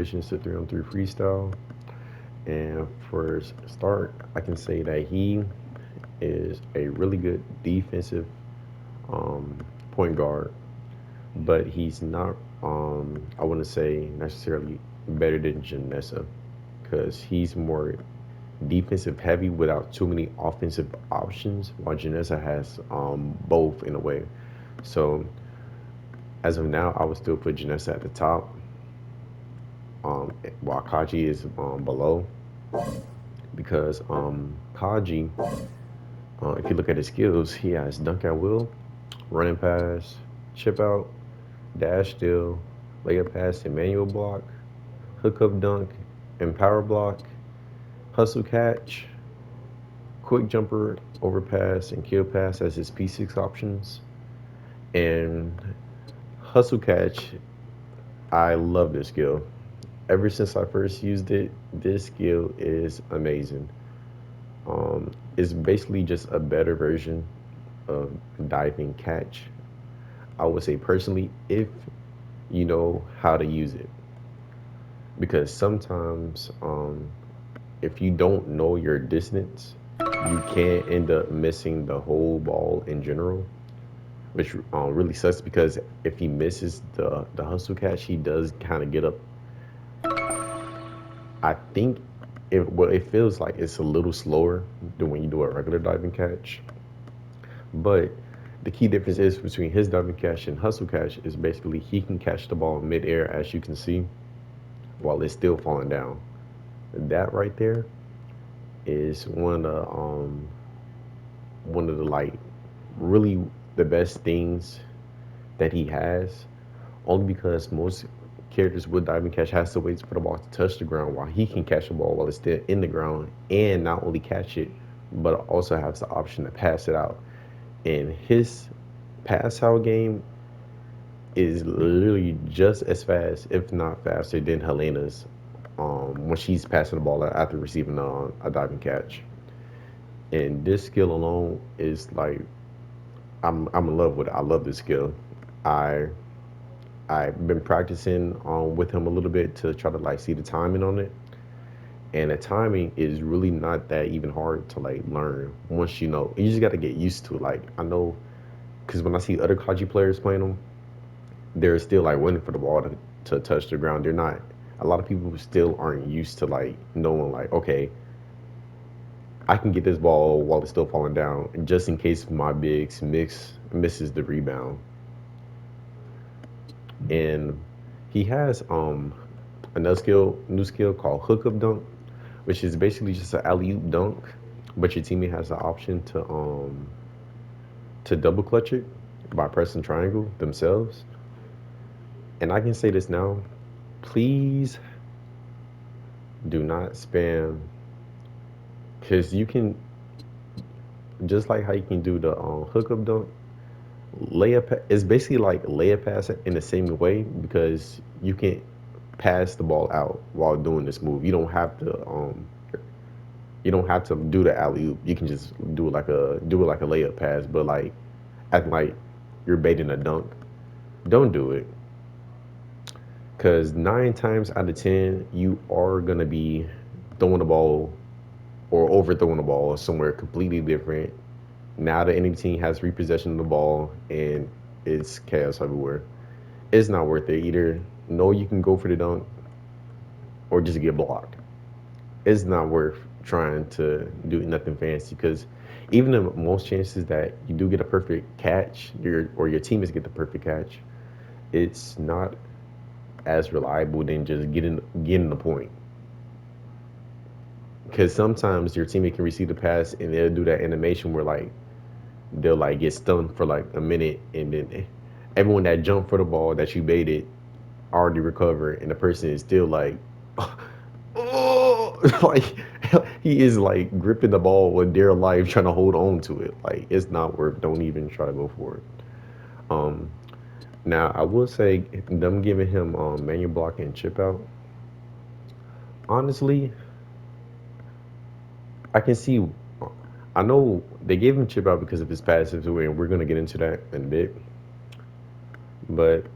additions to 3on3 Freestyle. And for start, I can say that he is a really good defensive um, point guard, but he's not, I wouldn't say necessarily better than Janessa because he's more defensive heavy without too many offensive options, while Janessa has both in a way. So as of now, I would still put Janessa at the top, while Kaji is below because Kaji, if you look at his skills, he has dunk at will, running pass, chip out, dash steal, layup pass, and manual block, hook up dunk, and power block, hustle catch, quick jumper, overpass, and kill pass as his P6 options. And hustle catch, I love this skill. Ever since I first used it, this skill is amazing. It's basically just a better version of diving catch. I would say personally, if you know how to use it, because sometimes if you don't know your distance, you can end up missing the whole ball in general, which really sucks because if he misses the hustle catch, he does kind of get up. I think it feels like it's a little slower than when you do a regular diving catch. But the key difference is between his diving catch and hustle catch is basically he can catch the ball in midair, as you can see, while it's still falling down. That right there is one of the like really the best things that he has. Only because most characters with diving catch has to wait for the ball to touch the ground while he can catch the ball while it's still in the ground and not only catch it, but also has the option to pass it out. And his pass out game is literally just as fast, if not faster, than Helena's when she's passing the ball after receiving a diving catch. And this skill alone is like I'm in love with it. I love this skill. I I've been practicing with him a little bit to try to like see the timing on it. And the timing is really not that even hard to like learn once you know. You just got to get used to it. Like I know because when I see other Kaji players playing them, they're still like waiting for the ball to touch the ground. They're not. A lot of people still aren't used to like knowing like okay, I can get this ball while it's still falling down, just in case my bigs misses the rebound. And he has another new skill called hook up dunk, which is basically just an alley oop dunk, but your teammate has the option to double clutch it by pressing triangle themselves. And I can say this now, please do not spam because you can just like how you can do the hook up dunk. Layup is basically like layup pass in the same way because you can pass the ball out while doing this move. You don't have to do the alley oop. You can just do it like a layup pass, but like acting like you're baiting a dunk. Don't do it because 9 times out of 10 you are gonna be throwing the ball or overthrowing the ball somewhere completely different. Now the enemy team has repossession of the ball and it's chaos everywhere. It's not worth it either. No, you can go for the dunk or just get blocked. It's not worth trying to do nothing fancy because even the most chances that you do get a perfect catch, your teammates get the perfect catch, it's not as reliable than just getting the point. Because sometimes your teammate can receive the pass and they'll do that animation where like they'll like get stunned for like a minute and then everyone that jumped for the ball that you baited already recovered and the person is still like oh like he is like gripping the ball with their life trying to hold on to it. Like it's not worth, don't even try to go for it. um Now I will say them giving him manual block and chip out, honestly I can see. I know they gave him chip out because of his passive, and we're gonna get into that in a bit. But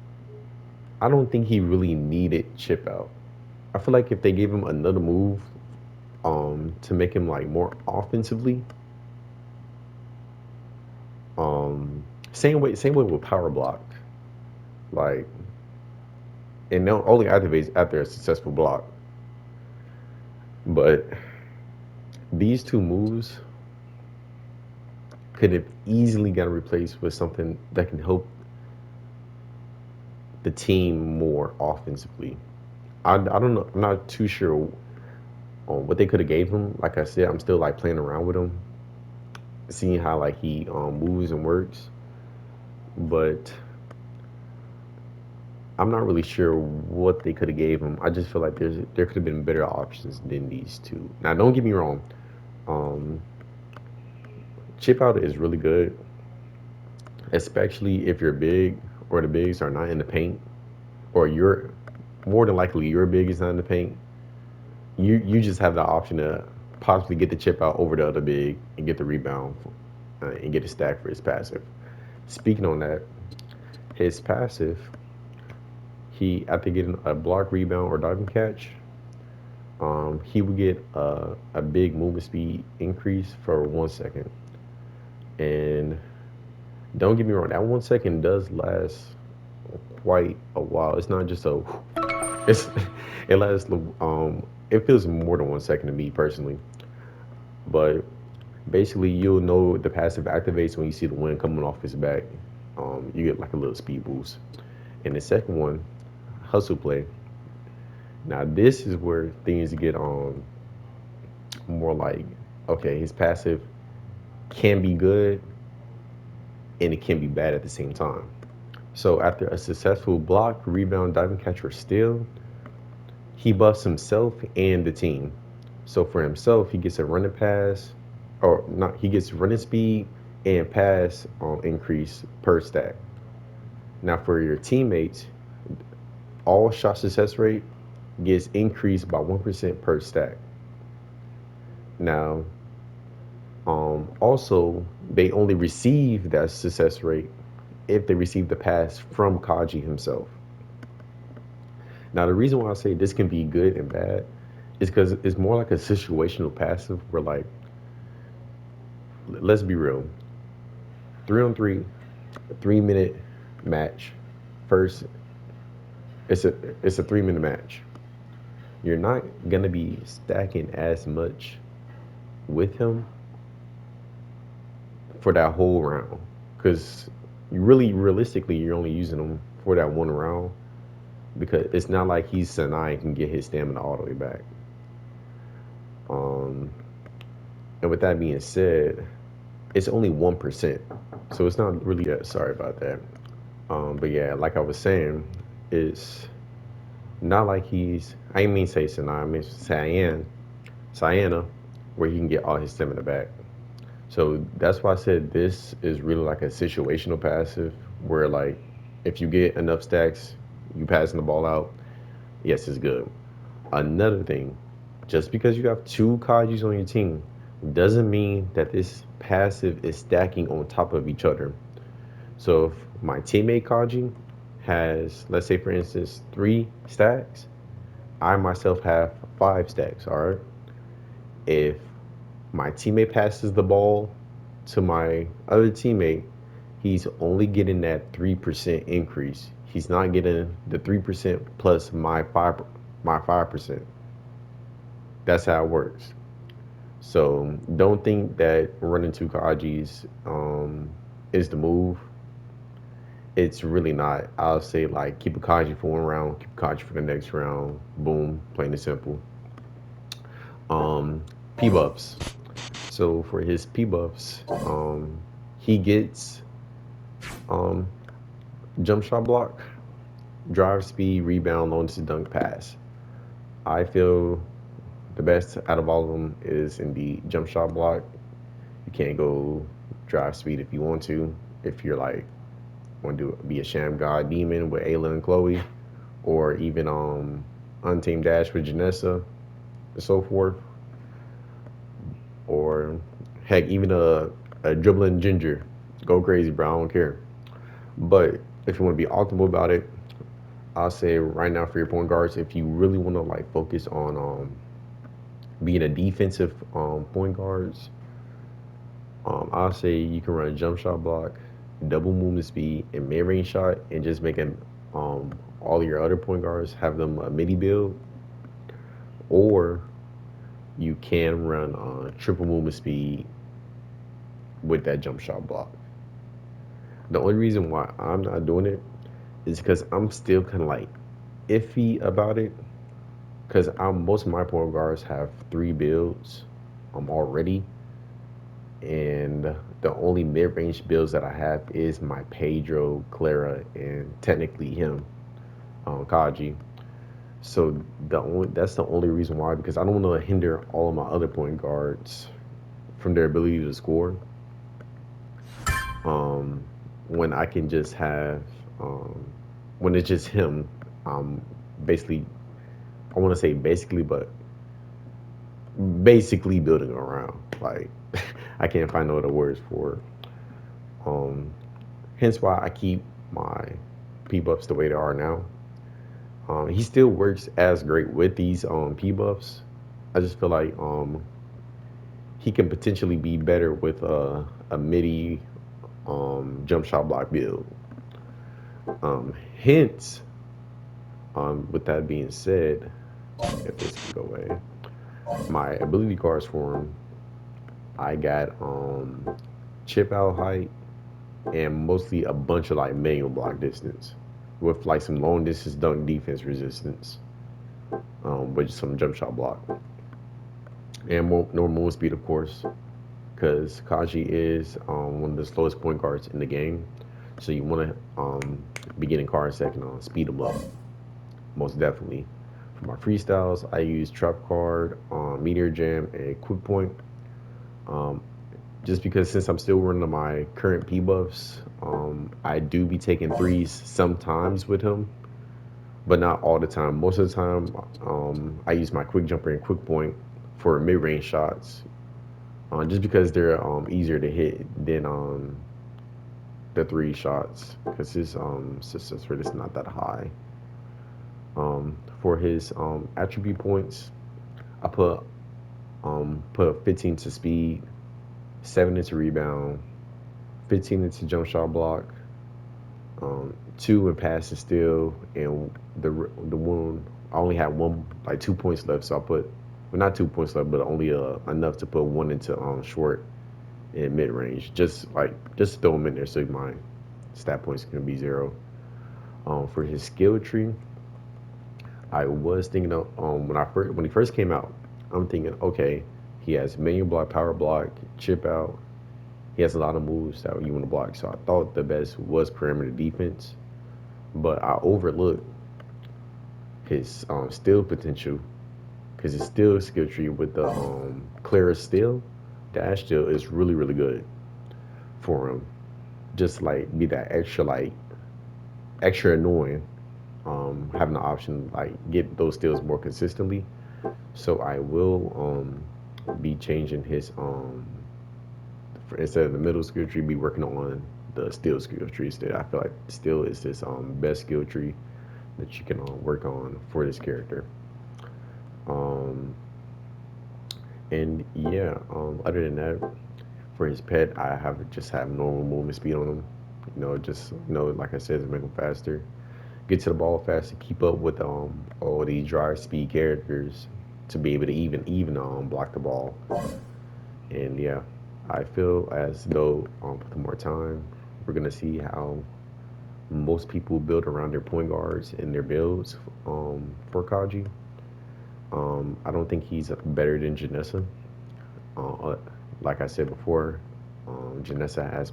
I don't think he really needed chip out I feel like if they gave him another move, to make him like more offensively, um, same way with power block, like, and no only activates after a successful block. But these two moves could have easily got replaced with something that can help the team more offensively. I don't know. I'm not too sure on what they could have gave him. Like I said, I'm still like playing around with him, seeing how like he moves and works. But I'm not really sure what they could have gave him. I just feel like there could have been better options than these two. Now, don't get me wrong. Um, Chip out is really good, especially if you're big or the bigs are not in the paint, or you're more than likely your big is not in the paint. You just have the option to possibly get the chip out over the other big and get the rebound, and get a stack for his passive. Speaking on that, his passive, he after getting a block, rebound, or diving catch, he would get a big movement speed increase for 1 second. And don't get me wrong, that 1 second does last quite a while. It's not just a, it's it lasts. It feels more than 1 second to me personally. But basically, you'll know the passive activates when you see the wind coming off his back. You get like a little speed boost. And the second one, hustle play. Now this is where things get more like, okay, his passive can be good and it can be bad at the same time. So after a successful block, rebound, diving catch, or steal, he buffs himself and the team. So for himself, he gets a running pass, or not, he gets running speed and pass increase per stack. Now for your teammates, all shot success rate gets increased by 1% per stack. Now, also they only receive that success rate if they receive the pass from Kaji himself. Now, the reason why I say this can be good and bad is because it's more like a situational passive where, like, let's be real, 3 on 3, 3 minute match. First, it's a it's a 3 minute match. You're not gonna be stacking as much with him for that whole round because you really realistically you're only using him for that one round because it's not like he's Sanai and can get his stamina all the way back. Um, and with that being said, it's only 1%, so it's not really. Sorry about that. But yeah, like I was saying, it's not like he's. I didn't mean say Sanai. I mean Sayana, where he can get all his stamina back. So that's why I said this is really like a situational passive, where like if you get enough stacks, you passing the ball out. Yes, it's good. Another thing, just because you have two Kajis on your team doesn't mean that this passive is stacking on top of each other. So if my teammate Kaji has, let's say for instance, 3 stacks, I myself have 5 stacks, all right? If my teammate passes the ball to my other teammate, he's only getting that 3% increase. He's not getting the 3% plus my 5%. That's how it works. So don't think that running two Kajis is the move. It's really not. I'll say like keep a Kaji for one round, keep a Kaji for the next round. Boom, plain and simple. Um, P buffs. So for his P buffs, he gets um, jump shot block, drive speed, rebound, launch, dunk, pass. I feel the best out of all of them is in the jump shot block. You can't go drive speed if you want to. If you're like want to be a sham god demon with Ayla and Chloe, or even Untamed Dash with Janessa and so forth, or heck, even a dribbling ginger. Go crazy, bro. I don't care. But if you want to be optimal about it, I'll say right now for your point guards, if you really want to like focus on being a defensive point guards, I'll say you can run jump shot block, double movement speed, and mid range shot, and just making all your other point guards have them a midi build, or you can run triple movement speed with that jump shot block. The only reason why I'm not doing it is because I'm still kind of like iffy about it. Because most of my point guards have three builds already, and the only mid range builds that I have is my Pedro, Clara, and technically him, Kaji. So that's the only reason why, because I don't want to hinder all of my other point guards from their ability to score. Um, when I can just have when it's just him, basically I want to say basically, but basically building around. Like I can't find no other words for it. Um, Hence why I keep my P buffs the way they are now. He still works as great with these P buffs. I just feel like he can potentially be better with a midi jump shot block build. Hence, with that being said, if this can go away, my ability cards for him, I got chip out height and mostly a bunch of like manual block distance with like some long distance dunk defense resistance, with some jump shot block and more normal speed, of course, because Kaji is one of the slowest point guards in the game. So you want to be getting cards that can speed them up, most definitely. For my freestyles, I use Trap Card, Meteor Jam, and Quick Point. Um, just because since I'm still running my current P buffs, I do be taking threes sometimes with him, but not all the time. Most of the time, I use my Quick Jumper and Quick Point for mid range shots, just because they're easier to hit than the three shots, because his success rate is not that high. For his attribute points, I put 15 to speed, 7 into rebound, 15 into jump shot block, 2 in pass and steal, and the one I only had one like 2 points left, so I put well not 2 points left, but only enough to put one into short and mid range, just throw them in there so my stat points can be zero. For his skill tree, I was thinking of when he first came out, I'm thinking okay, he has manual block, power block, chip out. He has a lot of moves that you want to block, so I thought the best was perimeter defense, but I overlooked his steal potential because his steal skill tree with the Clara steal, dash steal is really really good for him. Just like be that extra annoying, having the option like get those steals more consistently. So I will be changing his instead of the middle skill tree, be working on the steel skill tree instead. I feel like steel is his best skill tree that you can work on for this character. Um, and yeah, other than that, for his pet, I have normal movement speed on him. Just like I said, to make him faster, get to the ball faster, keep up with all these drive speed characters to be able to even block the ball. And yeah, I feel as though with more time, we're gonna see how most people build around their point guards and their builds for Kaji. I don't think he's better than Janessa. Uh, like I said before, Janessa has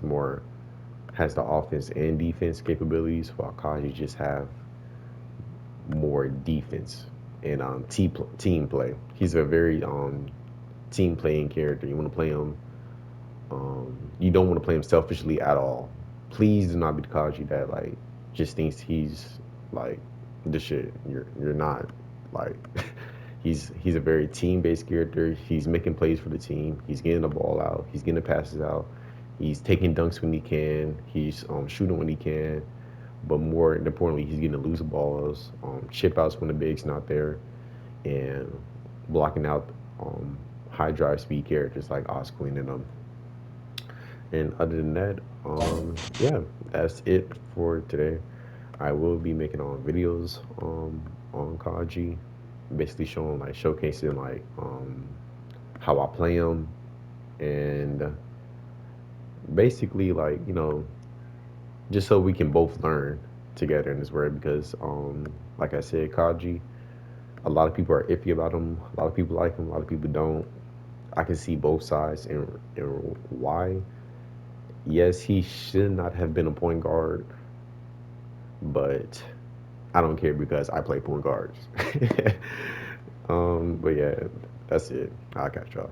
the offense and defense capabilities, while Kaji just have more defense and team play. He's a very team playing character. You want to play him. You don't want to play him selfishly at all. Please do not be the Kaji that like just thinks he's like the shit. You're not like he's a very team based character. He's making plays for the team. He's getting the ball out. He's getting the passes out. He's taking dunks when he can. He's shooting when he can. but more importantly, he's getting the loose balls, chip outs when the big's not there, and blocking out um, high drive speed characters like Osquin and them. And other than that, yeah, that's it for today. I will be making videos on Kaji, basically showing like showcasing like how I play him, and basically like just so we can both learn together in this word because like I said, Kaji, a lot of people are iffy about him. A lot of people like him. A lot of people don't. I can see both sides and why. Yes, he should not have been a point guard, but I don't care because I play point guards. But yeah, that's it. I'll catch y'all.